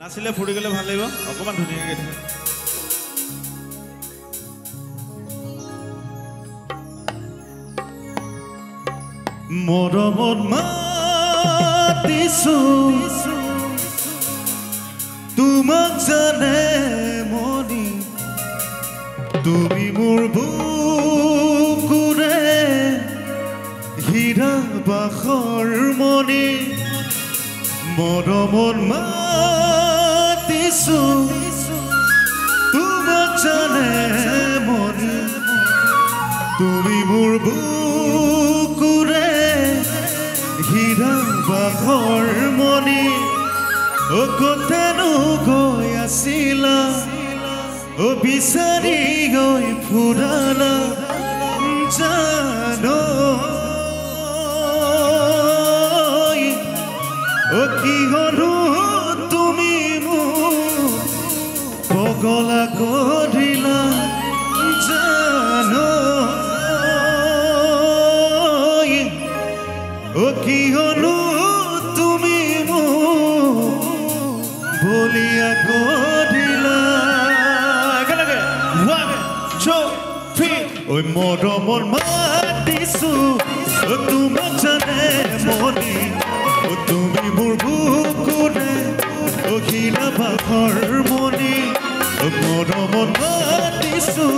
নাচিলে ফুৰি গ'লে ভাল লাগিব অকমান ধুনীয়াকৈ মৰমত মাতিছো তোমাক জানে মনি তুমি মোৰ বুকুৰে হীৰা বাখৰ মনি মৰমত মাতিছো তোমাক জানে মনি তুমি মোৰ বুকুৰে হীৰা বাখৰ মনি কতেনো গৈ আছিলা বিচাৰি গৈ ফুৰালা জানো কি হলো তুমি মোক পগলা কৰিলা জানো কি হলো তুমি মোক বলিয়া কৰিলা একেলগে 1 2 3 ঐ মৰমৰ মাতিছো তোমাক জানে মনি তুমি মোৰ বুকুৰে হীৰা বাখৰ মনি মৰমত মাতিছো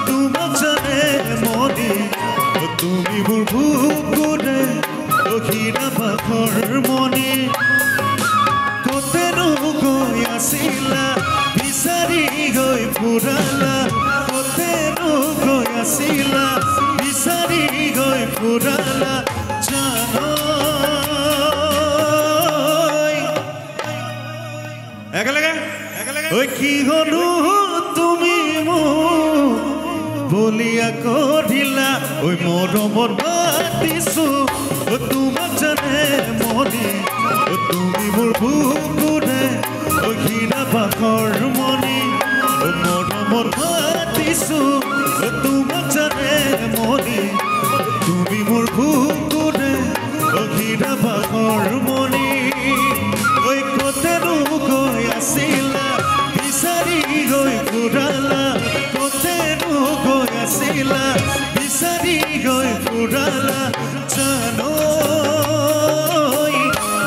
তোমাক জানে মনি তুমি মোৰ বুকুৰে হীৰা বাখৰ মনি কতেনো গৈ আছিলা বিচাৰি গৈ ফুৰালা কতেনো গৈ আছিলা বিচাৰি গৈ ফুৰালা জানো একেলগে ঐ কি হলো তুমি মোক বলিয়া কৰিলা ঐ মৰমত মাতিছো তোমাক জানে মনি তুমি মোৰ বুকুৰে হীৰা বাখৰ মনি মৰমত মাতিছো তোমাক জানে মনি তুমি মোৰ বুকুৰে হীৰা বাখৰ মনি ঐ কতেনো গৈ আছিলা বিচাৰি গৈ ফুৰালা কতেনো গৈ আছিলা বিচাৰি গৈ ফুৰালা জানো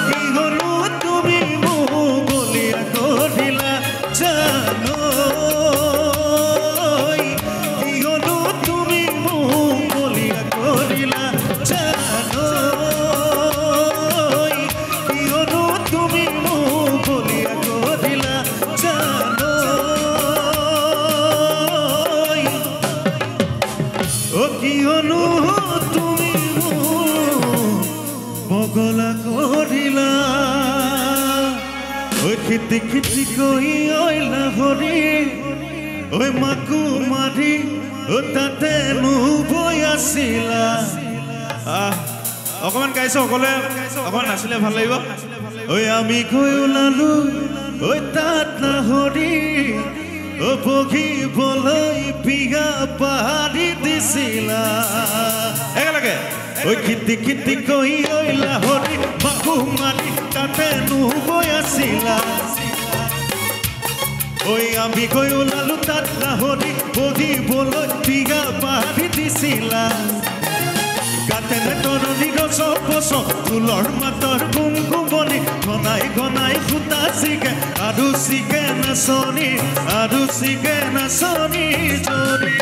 কি হলো তুমি মোক বলিয়া কৰিলা জানো কি হলো তুমি মোক বলিয়া কৰিলা জানো কি হলো তুমি মোক বলিয়া কৰিলা জানো কি হলো তুমি মোক পগলা কৰিলা ঐ খিটি খিটি কৈ অইলা হৰি ঐ মাকো মাৰি তাতে নুবৈ আছিলা অকমান গাইছো অকলে অকমান নাচিলে ভাল লাগিব ঐ আমি গৈ ওলালো ঐ তাত নাহৰি বহিবলৈ পিয়া পাৰি দিছিলা একেলগে ঐ খিটি খিটি কৈ অইলা হৰি মাকো মাৰি তাতে নুবৈ আছিলা ঐ আমি গৈ ওলালো তাত নাহৰি বহিবলৈ পিয়া পাৰি দিছিলা গাতেনে তৰণি ৰচ পচ ফুলৰ মাতৰ কুমকুমনি ঘনাই ঘনাই ফুটা চিকে আৰু চিকে নাচনি জৰি